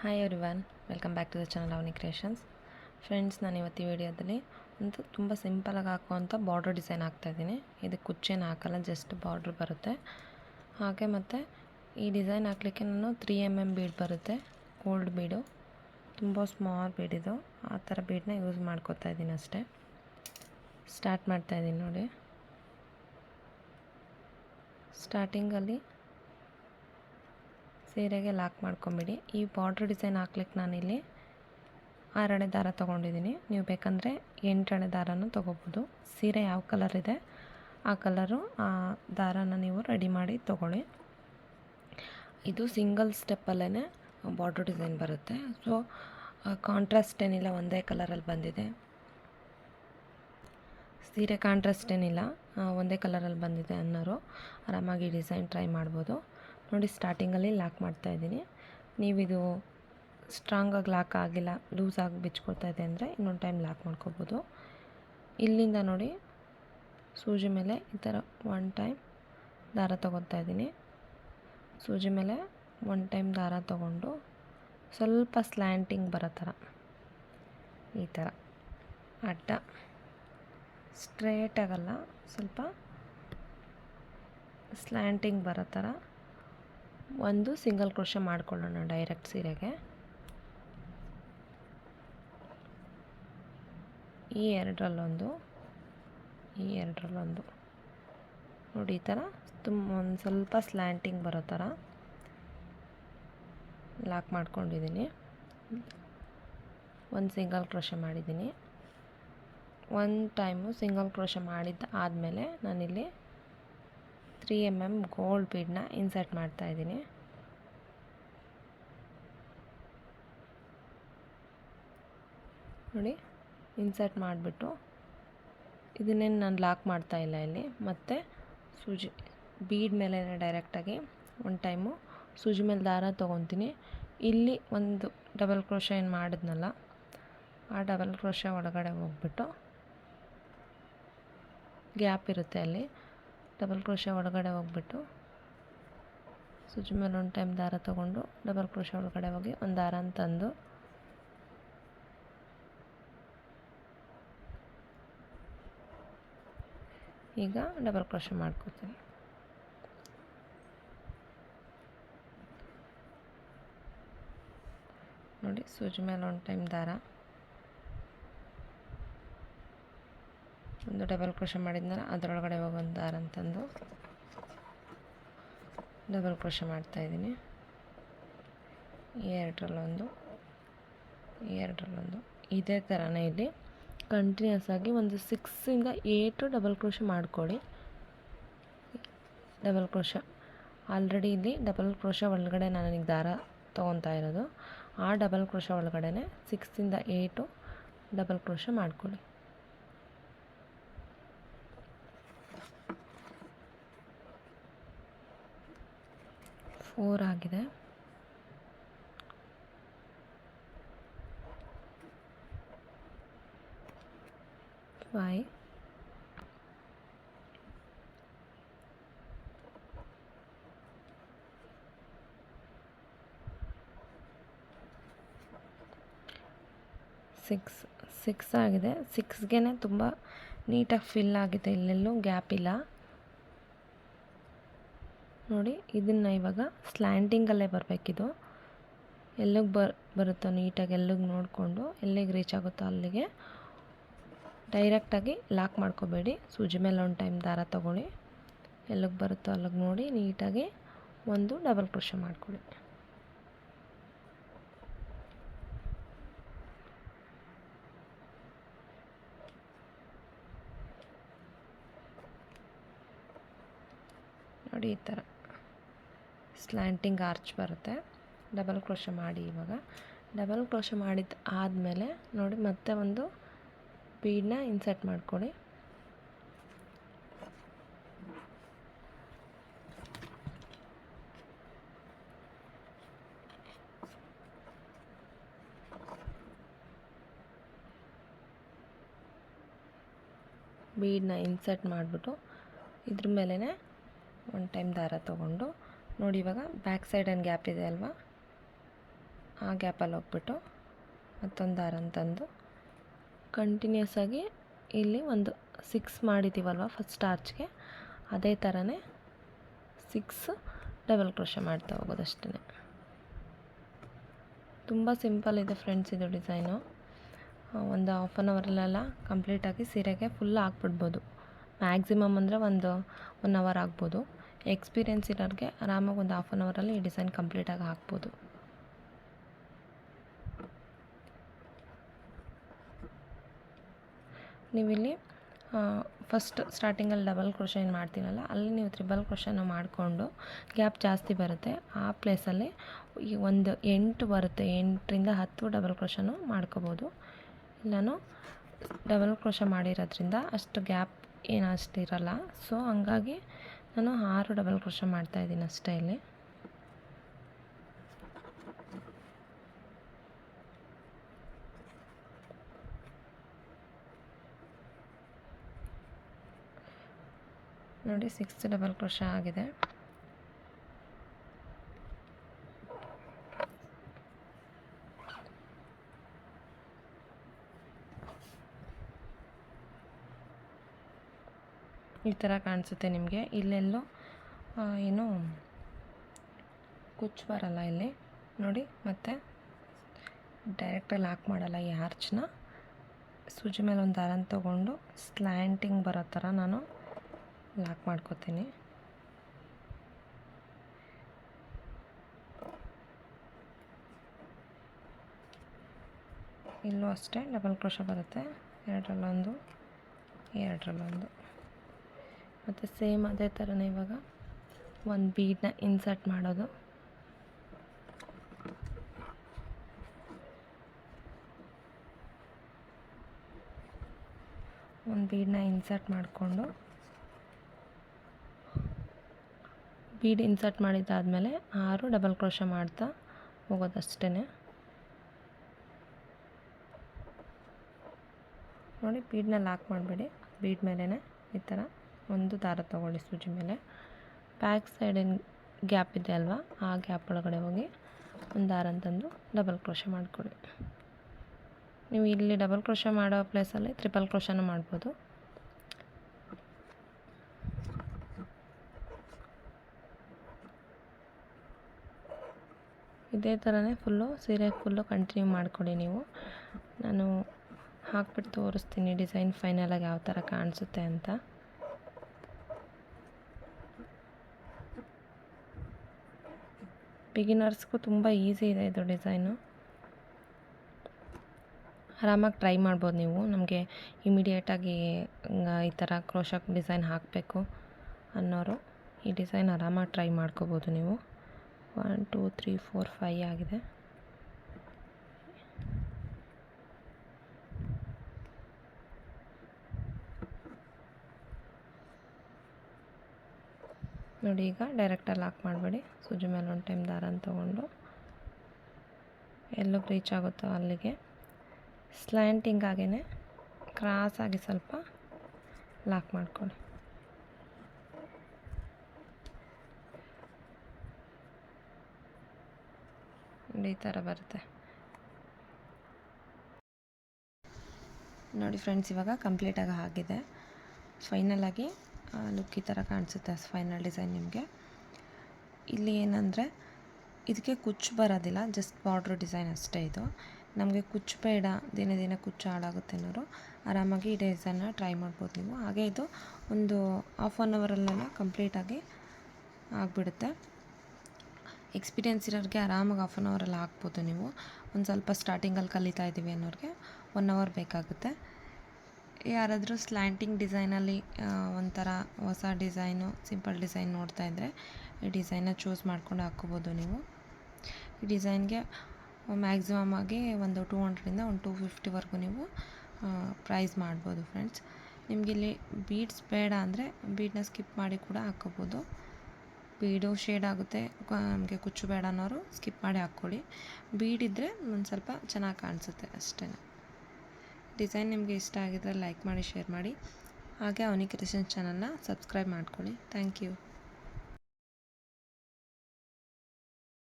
Hi everyone, welcome back to the channel Avani creations. Friends, ನಾನು ಇವತ್ತು ಈ ವಿಡಿಯೋದಲ್ಲಿ ಒಂದು ತುಂಬ ಸಿಂಪಲಾಗಿ ಹಾಕುವಂಥ ಬಾರ್ಡರ್ ಡಿಸೈನ್ ಹಾಕ್ತಾಯಿದ್ದೀನಿ. ಇದಕ್ಕೆ ಕುಚ್ಚೇನು ಹಾಕಲ್ಲ, ಜಸ್ಟ್ ಬಾರ್ಡ್ರ್ ಬರುತ್ತೆ. ಹಾಗೆ ಮತ್ತು ಈ ಡಿಸೈನ್ ಹಾಕಲಿಕ್ಕೆ ನಾನು 3mm ಬೀಡ್ ಬರುತ್ತೆ, ಗೋಲ್ಡ್ ಬೀಡು. ತುಂಬ ಸ್ಮಾಲ್ ಬೀಡಿದು, ಆ ಥರ ಬೀಡನ್ನ ಯೂಸ್ ಮಾಡ್ಕೋತಾ ಇದ್ದೀನಿ ಅಷ್ಟೇ. ಸ್ಟಾರ್ಟ್ ಮಾಡ್ತಾಯಿದ್ದೀನಿ ನೋಡಿ. ಸ್ಟಾರ್ಟಿಂಗಲ್ಲಿ ಸೀರೆಗೆ ಲಾಕ್ ಮಾಡ್ಕೊಂಬಿಡಿ. ಈ ಬಾರ್ಡ್ರ್ ಡಿಸೈನ್ ಹಾಕ್ಲಿಕ್ಕೆ ನಾನಿಲ್ಲಿ 6 ಎಳೆ ದಾರ ತೊಗೊಂಡಿದ್ದೀನಿ. ನೀವು ಬೇಕಂದರೆ 8 ಎಳೆ ದಾರನೂ ತೊಗೋಬೋದು. ಸೀರೆ ಯಾವ ಕಲರ್ ಇದೆ ಆ ಕಲರು ಆ ದಾರನ ನೀವು ರೆಡಿ ಮಾಡಿ ತೊಗೊಳ್ಳಿ. ಇದು ಸಿಂಗಲ್ ಸ್ಟೆಪ್ಪಲ್ಲೇ ಬಾರ್ಡ್ರ್ ಡಿಸೈನ್ ಬರುತ್ತೆ. ಸೊ ಕಾಂಟ್ರಾಸ್ಟ್ ಏನಿಲ್ಲ, ಒಂದೇ ಕಲರಲ್ಲಿ ಬಂದಿದೆ. ಸೀರೆ ಕಾಂಟ್ರಾಸ್ಟ್ ಏನಿಲ್ಲ, ಒಂದೇ ಕಲರಲ್ಲಿ ಬಂದಿದೆ ಅನ್ನೋರು ಆರಾಮಾಗಿ ಡಿಸೈನ್ ಟ್ರೈ ಮಾಡ್ಬೋದು. ನೋಡಿ, ಸ್ಟಾರ್ಟಿಂಗಲ್ಲಿ ಲಾಕ್ ಮಾಡ್ತಾಯಿದ್ದೀನಿ. ನೀವಿದು ಸ್ಟ್ರಾಂಗಾಗಿ ಲಾಕ್ ಆಗಿಲ್ಲ, ಲೂಸಾಗಿ ಬಿಚ್ಕೊಳ್ತಾ ಇದೆ ಅಂದರೆ ಇನ್ನೊಂದು ಟೈಮ್ ಲಾಕ್ ಮಾಡ್ಕೋಬೋದು. ಇಲ್ಲಿಂದ ನೋಡಿ, ಸೂಜಿ ಮೇಲೆ ಈ ಥರ 1 ಟೈಮ್ ದಾರ ತೊಗೊತಾ ಇದ್ದೀನಿ. ಸೂಜಿ ಮೇಲೆ 1 ಟೈಮ್ ದಾರ ತೊಗೊಂಡು ಸ್ವಲ್ಪ ಸ್ಲ್ಯಾಂಟಿಂಗ್ ಬರೋ ಥರ, ಈ ಥರ ಅಡ್ಡ, ಸ್ಟ್ರೇಟಾಗಲ್ಲ, ಸ್ವಲ್ಪ ಸ್ಲ್ಯಾಂಟಿಂಗ್ ಬರೋ ಥರ ಒಂದು ಸಿಂಗಲ್ ಕ್ರೋಶೆ ಮಾಡ್ಕೊಳ್ಳೋಣ ಡೈರೆಕ್ಟ್ ಸೀರೆಗೆ. ಈ ಎರಡರಲ್ಲೊಂದು ನೋಡಿ, ಈ ಥರ ಒಂದು ಸ್ವಲ್ಪ ಸ್ಲ್ಯಾಂಟಿಂಗ್ ಬರೋ ಥರ ಲಾಕ್ ಮಾಡ್ಕೊಂಡಿದ್ದೀನಿ. ಒಂದು ಸಿಂಗಲ್ ಕ್ರೋಶೆ ಮಾಡಿದ್ದೀನಿ. 1 ಟೈಮು ಸಿಂಗಲ್ ಕ್ರೋಶೆ ಮಾಡಿದ್ದು ಆದಮೇಲೆ ನಾನಿಲ್ಲಿ 3mm ಗೋಲ್ಡ್ ಬೀಡನ್ನ ಇನ್ಸರ್ಟ್ ಮಾಡ್ತಾಯಿದ್ದೀನಿ. ನೋಡಿ, ಇನ್ಸರ್ಟ್ ಮಾಡಿಬಿಟ್ಟು ಇದನ್ನೇನು ನಾನು ಲಾಕ್ ಮಾಡ್ತಾಯಿಲ್ಲ ಇಲ್ಲಿ. ಮತ್ತು ಸೂಜಿ ಬೀಡ್ ಮೇಲೆ ಡೈರೆಕ್ಟಾಗಿ 1 ಟೈಮು ಸೂಜಿ ಮೇಲೆ ದಾರ ತೊಗೊತೀನಿ. ಇಲ್ಲಿ ಒಂದು ಡಬಲ್ ಕ್ರೋಶೆ ಏನು ಮಾಡಿದ್ನಲ್ಲ, ಆ ಡಬಲ್ ಕ್ರೋಶೆ ಒಳಗಡೆ ಹೋಗ್ಬಿಟ್ಟು ಗ್ಯಾಪ್ ಇರುತ್ತೆ, ಅಲ್ಲಿ ಡಬಲ್ ಕ್ರೋಶೆ ಒಳಗಡೆ ಹೋಗ್ಬಿಟ್ಟು ಸೂಜಿ ಮೇಲೆ 1 ಟೈಮ್ ದಾರ ತೊಗೊಂಡು ಡಬಲ್ ಕ್ರೋಶೆ ಒಳಗಡೆ ಹೋಗಿ ಒಂದು ದಾರ ತಂದು ಈಗ ಡಬಲ್ ಕ್ರೋಶೆ ಮಾಡ್ಕೋತೀನಿ. ನೋಡಿ, ಸೂಜಿ ಮೇಲೆ 1 ಟೈಮ್ ದಾರ, ಒಂದು ಡಬಲ್ ಕ್ರೋಶೆ ಮಾಡಿದ್ಮೇಲೆ ಅದರೊಳಗಡೆ ಹೋಗಿ ಒಂದು ದಾರ ಅಂತಂದು ಡಬಲ್ ಕ್ರೋಶೆ ಮಾಡ್ತಾಯಿದ್ದೀನಿ. ಎರಡರಲ್ಲೊಂದು ಇದೇ ಥರನೇ ಇಲ್ಲಿ ಕಂಟಿನ್ಯೂಸ್ ಆಗಿ ಒಂದು 6ಇಂದ 8 ಡಬಲ್ ಕ್ರೋಶೆ ಮಾಡ್ಕೊಳ್ಳಿ. ಡಬಲ್ ಕ್ರೋಶೆ ಆಲ್ರೆಡಿ ಇಲ್ಲಿ ಡಬಲ್ ಕ್ರೋಶೆ ಒಳಗಡೆ ನನಗೆ ದಾರ ತೊಗೊತಾ ಇರೋದು. ಆ ಡಬಲ್ ಕ್ರೋಶೆ ಒಳಗಡೆ 6ಇಂದ 8 ಡಬಲ್ ಕ್ರೋಶೆ ಮಾಡ್ಕೊಳ್ಳಿ. ಆಗಿದೆ. 5, 6 ಆಗಿದೆ. 6ಗೆ ತುಂಬ ನೀಟಾಗಿ ಫಿಲ್ ಆಗಿದೆ, ಇಲ್ಲೆಲ್ಲೂ ಗ್ಯಾಪ್ ಇಲ್ಲ. ನೋಡಿ, ಇದನ್ನು ಇವಾಗ ಸ್ಲ್ಯಾಂಟಿಂಗಲ್ಲೇ ಬರಬೇಕಿದು. ಎಲ್ಲಿಗೆ ಬರುತ್ತೋ ನೀಟಾಗಿ ಎಲ್ಲಿಗೆ ನೋಡಿಕೊಂಡು ಎಲ್ಲಿಗೆ ರೀಚ್ ಆಗುತ್ತೋ ಅಲ್ಲಿಗೆ ಡೈರೆಕ್ಟಾಗಿ ಲಾಕ್ ಮಾಡ್ಕೋಬೇಡಿ. ಸೂಜಿ ಮೇಲೆ 1 ಟೈಮ್ ದಾರ ತೊಗೊಳ್ಳಿ, ಎಲ್ಲಿಗೆ ಬರುತ್ತೋ ಅಲ್ಲಿಗೆ ನೋಡಿ ನೀಟಾಗಿ ಒಂದು ಡಬಲ್ ಕ್ರೋಶೆ ಮಾಡ್ಕೊಳ್ಳಿ. ನೋಡಿ, ಈ ಥರ ಸ್ಲ್ಯಾಂಟಿಂಗ್ ಆರ್ಚ್ ಬರುತ್ತೆ. ಡಬಲ್ ಕ್ರೋಶೆ ಮಾಡಿ. ಇವಾಗ ಡಬಲ್ ಕ್ರೋಶೆ ಮಾಡಿದ್ದು ಆದಮೇಲೆ ನೋಡಿ, ಮತ್ತೆ ಒಂದು ಬೀಡನ್ನ ಇನ್ಸರ್ಟ್ ಮಾಡ್ಕೊಳ್ಳಿ. ಬೀಡನ್ನ ಇನ್ಸರ್ಟ್ ಮಾಡಿಬಿಟ್ಟು ಇದ್ರ ಮೇಲೇ 1 ಟೈಮ್ ದಾರ ತೊಗೊಂಡು ನೋಡಿ, ಇವಾಗ ಬ್ಯಾಕ್ ಸೈಡ್ ಏನು ಗ್ಯಾಪ್ ಇದೆ ಅಲ್ವಾ, ಆ ಗ್ಯಾಪಲ್ಲಿ ಹೋಗ್ಬಿಟ್ಟು ಮತ್ತೊಂದು ದಾರನ ತಂದು ಕಂಟಿನ್ಯೂಸ್ ಆಗಿ ಇಲ್ಲಿ ಒಂದು 6 ಮಾಡಿದ್ದೀವಲ್ವ ಫಸ್ಟ್ ಆರ್ಚ್ಗೆ, ಅದೇ ಥರನೇ 6 ಡಬಲ್ ಕ್ರೋಶೆ ಮಾಡ್ತಾ ಹೋಗೋದು ಅಷ್ಟೇ. ತುಂಬ ಸಿಂಪಲ್ ಇದೆ ಫ್ರೆಂಡ್ಸ್ ಇದು ಡಿಸೈನು. ಒಂದು ಹಾಫ್ ಆನ್ ಅವರಲ್ಲೆಲ್ಲ ಕಂಪ್ಲೀಟಾಗಿ ಸೀರೆಗೆ ಫುಲ್ ಹಾಕ್ಬಿಡ್ಬೋದು. ಮ್ಯಾಕ್ಸಿಮಮ್ ಅಂದರೆ ಒಂದು 1 ಅವರ್ ಆಗ್ಬೋದು. ಎಕ್ಸ್ಪೀರಿಯೆನ್ಸ್ ಇರೋರಿಗೆ ಆರಾಮಾಗಿ ಒಂದು ಹಾಫ್ ಆನ್ ಅವರಲ್ಲಿ ಈ ಡಿಸೈನ್ ಕಂಪ್ಲೀಟಾಗಿ ಹಾಕ್ಬೋದು. ನೀವಿಲ್ಲಿ ಫಸ್ಟ್ ಸ್ಟಾರ್ಟಿಂಗಲ್ಲಿ ಡಬಲ್ ಕ್ರೋಶೆ ಏನು ಮಾಡ್ತೀನಲ್ಲ, ಅಲ್ಲಿ ನೀವು ತ್ರಿಬಲ್ ಕ್ರೋಶೆನ ಮಾಡಿಕೊಂಡು ಗ್ಯಾಪ್ ಜಾಸ್ತಿ ಬರುತ್ತೆ ಆ ಪ್ಲೇಸಲ್ಲಿ ಈ ಒಂದು 8 ಬರುತ್ತೆ, 8ರಿಂದ 10 ಡಬಲ್ ಕ್ರೋಶೆನೂ ಮಾಡ್ಕೋಬೋದು. ನಾನು ಡಬಲ್ ಕ್ರೋಶೆ ಮಾಡಿರೋದ್ರಿಂದ ಅಷ್ಟು ಗ್ಯಾಪ್ ಏನು ಅಷ್ಟು ಇರೋಲ್ಲ, ಸೊ ಹಂಗಾಗಿ ನಾನು 6 ಡಬಲ್ ಕ್ರೋಶೆ ಮಾಡ್ತಾಯಿದ್ದೀನಿ ಅಷ್ಟೇ. ಇಲ್ಲಿ ನೋಡಿ 6 ಡಬಲ್ ಕ್ರೋಶೆ ಆಗಿದೆ. ಈ ಥರ ಕಾಣಿಸುತ್ತೆ ನಿಮಗೆ. ಇಲ್ಲೆಲ್ಲೋ ಏನು ಕುಚ್ಚು ಬರಲ್ಲ ಇಲ್ಲಿ ನೋಡಿ. ಮತ್ತು ಡೈರೆಕ್ಟಾಗಿ ಲಾಕ್ ಮಾಡಲ್ಲ ಈ ಆರ್ಚ್ನ. ಸೂಜಿ ಮೇಲೆ ಒಂದು ದಾರನ ತೊಗೊಂಡು ಸ್ಲ್ಯಾಂಟಿಂಗ್ ಬರೋ ಥರ ನಾನು ಲಾಕ್ ಮಾಡ್ಕೋತೀನಿ. ಇಲ್ಲೂ ಅಷ್ಟೇ ಡಬಲ್ ಕ್ರೋಶೆ ಬರುತ್ತೆ, 2ರಲ್ಲೊಂದು 2ರಲ್ಲೊಂದು. ಮತ್ತು ಸೇಮ್ ಅದೇ ಥರನೇ ಇವಾಗ ಒಂದು ಬೀಡನ್ನ ಇನ್ಸರ್ಟ್ ಮಾಡೋದು. ಒಂದು ಬೀಡನ್ನ ಇನ್ಸರ್ಟ್ ಮಾಡಿಕೊಂಡು ಬೀಡ್ ಇನ್ಸರ್ಟ್ ಮಾಡಿದ್ದಾದಮೇಲೆ 6 ಡಬಲ್ ಕ್ರೋಶೆ ಮಾಡ್ತಾ ಹೋಗೋದಷ್ಟೇ. ನೋಡಿ, ಬೀಡನ್ನ ಲಾಕ್ ಮಾಡಬೇಡಿ. ಬೀಡ್ ಮೇಲೇ ಈ ಥರ ಒಂದು ದಾರ ತೊಗೊಳ್ಳಿ ಸೂಜಿ ಮೇಲೆ. ಬ್ಯಾಕ್ ಸೈಡಿನ ಗ್ಯಾಪ್ ಇದೆ ಅಲ್ವಾ, ಆ ಗ್ಯಾಪ್ ಒಳಗಡೆ ಹೋಗಿ ಒಂದು ದಾರನ ತಂದು ಡಬಲ್ ಕ್ರೋಶೆ ಮಾಡಿಕೊಡಿ. ನೀವು ಇಲ್ಲಿ ಡಬಲ್ ಕ್ರೋಶೆ ಮಾಡೋ ಪ್ಲೇಸಲ್ಲಿ ಟ್ರಿಪಲ್ ಕ್ರೋಶೆನೂ ಮಾಡ್ಬೋದು. ಇದೇ ಥರನೇ ಸೀರೆ ಫುಲ್ಲು ಕಂಟಿನ್ಯೂ ಮಾಡಿಕೊಡಿ ನೀವು. ನಾನು ಹಾಕ್ಬಿಟ್ಟು ತೋರಿಸ್ತೀನಿ ಡಿಸೈನ್ ಫೈನಲಾಗಿ ಯಾವ ಥರ ಕಾಣಿಸುತ್ತೆ ಅಂತ. ಬಿಗಿನರ್ಸ್ಗೂ ತುಂಬ ಈಸಿ ಇದೆ ಇದು ಡಿಸೈನು. ಆರಾಮಾಗಿ ಟ್ರೈ ಮಾಡ್ಬೋದು ನೀವು. ನಮಗೆ ಇಮಿಡಿಯೇಟಾಗಿ ಈ ಥರ ಕ್ರೋಶಾ ಡಿಸೈನ್ ಹಾಕಬೇಕು ಅನ್ನೋರು ಈ ಡಿಸೈನ್ ಆರಾಮಾಗಿ ಟ್ರೈ ಮಾಡ್ಕೋಬೋದು ನೀವು. 1 2 3 4 5 ಆಗಿದೆ. ನೋಡಿ, ಈಗ ಡೈರೆಕ್ಟಾಗಿ ಲಾಕ್ ಮಾಡಬೇಡಿ. ಸೂಜಿ ಮೇಲೆ ಒಂದು ಟೈಮ್ ದಾರನ ತೊಗೊಂಡು ಎಲ್ಲೋ ರೀಚ್ ಆಗುತ್ತೋ ಅಲ್ಲಿಗೆ ಸ್ಲ್ಯಾಂಟಿಂಗ್ ಆಗೇ ಕ್ರಾಸಾಗಿ ಸ್ವಲ್ಪ ಲಾಕ್ ಮಾಡ್ಕೊಳ್ಳಿ. ಈ ಥರ ಬರುತ್ತೆ ನೋಡಿ ಫ್ರೆಂಡ್ಸ್. ಇವಾಗ ಕಂಪ್ಲೀಟಾಗಿ ಆಗಿದೆ. ಫೈನಲಾಗಿ ಲುಕ್ ಈ ಥರ ಕಾಣಿಸುತ್ತೆ ಫೈನಲ್ ಡಿಸೈನ್ ನಿಮಗೆ. ಇಲ್ಲಿ ಏನಂದರೆ ಇದಕ್ಕೆ ಕುಚ್ಚು ಬರೋದಿಲ್ಲ, ಜಸ್ಟ್ ಬಾರ್ಡ್ರ್ ಡಿಸೈನ್ ಅಷ್ಟೇ ಇದು. ನಮಗೆ ಕುಚ್ಚು ಬೇಡ, ದಿನೇ ದಿನೇ ಕುಚ್ಚು ಹಾಳಾಗುತ್ತೆ ಅನ್ನೋರು ಆರಾಮಾಗಿ ಈ ಡಿಸೈನ್ನ ಟ್ರೈ ಮಾಡ್ಬೋದು ನೀವು. ಹಾಗೆ ಇದು ಒಂದು ಹಾಫ್ ಆನ್ ಅವರಲ್ಲೆಲ್ಲ ಕಂಪ್ಲೀಟಾಗಿ ಆಗಿಬಿಡುತ್ತೆ. ಎಕ್ಸ್ಪೀರಿಯೆನ್ಸ್ ಇರೋರಿಗೆ ಆರಾಮಾಗಿ ಹಾಫ್ ಆನ್ ಅವರಲ್ಲಿ ಹಾಕ್ಬೋದು ನೀವು. ಒಂದು ಸ್ವಲ್ಪ ಸ್ಟಾರ್ಟಿಂಗಲ್ಲಿ ಕಲಿತಾ ಇದ್ದೀವಿ ಅನ್ನೋರಿಗೆ 1 ಅವರ್ ಬೇಕಾಗುತ್ತೆ. ಯಾರಾದರೂ ಸ್ಲ್ಯಾಂಟಿಂಗ್ ಡಿಸೈನಲ್ಲಿ ಒಂಥರ ಹೊಸ ಡಿಸೈನು, ಸಿಂಪಲ್ ಡಿಸೈನ್ ನೋಡ್ತಾ ಇದ್ದರೆ ಈ ಡಿಸೈನ್ನ ಚೂಸ್ ಮಾಡ್ಕೊಂಡು ಹಾಕ್ಕೋಬೋದು ನೀವು. ಈ ಡಿಸೈನ್ಗೆ ಮ್ಯಾಕ್ಸಿಮಮ್ ಆಗಿ ಒಂದು 200ರಿಂದ ಒಂದು 250ವರೆಗೂ ನೀವು ಪ್ರೈಸ್ ಮಾಡ್ಬೋದು ಫ್ರೆಂಡ್ಸ್. ನಿಮಗಿಲ್ಲಿ ಬೀಡ್ಸ್ ಬೇಡ ಅಂದರೆ ಬೀಡನ್ನ ಸ್ಕಿಪ್ ಮಾಡಿ ಕೂಡ ಹಾಕ್ಕೋಬೋದು. ಬೀಡು ಶೇಡ್ ಆಗುತ್ತೆ, ನಮಗೆ ಕುಚ್ಚು ಬೇಡ ಅನ್ನೋರು ಸ್ಕಿಪ್ ಮಾಡಿ ಹಾಕ್ಕೊಳ್ಳಿ. ಬೀಡಿದ್ದರೆ ಒಂದು ಸ್ವಲ್ಪ ಚೆನ್ನಾಗಿ ಕಾಣಿಸುತ್ತೆ ಅಷ್ಟೇ. ಡಿಸೈನ್ ನಿಮಗೆ ಇಷ್ಟ ಆಗಿದ್ದರೆ ಲೈಕ್ ಮಾಡಿ, ಶೇರ್ ಮಾಡಿ. ಹಾಗೆ ಅವನಿ ಕ್ರಿಯೇಷನ್ಸ್ ಚಾನಲ್ನ ಸಬ್ಸ್ಕ್ರೈಬ್ ಮಾಡ್ಕೊಳ್ಳಿ. Thank you.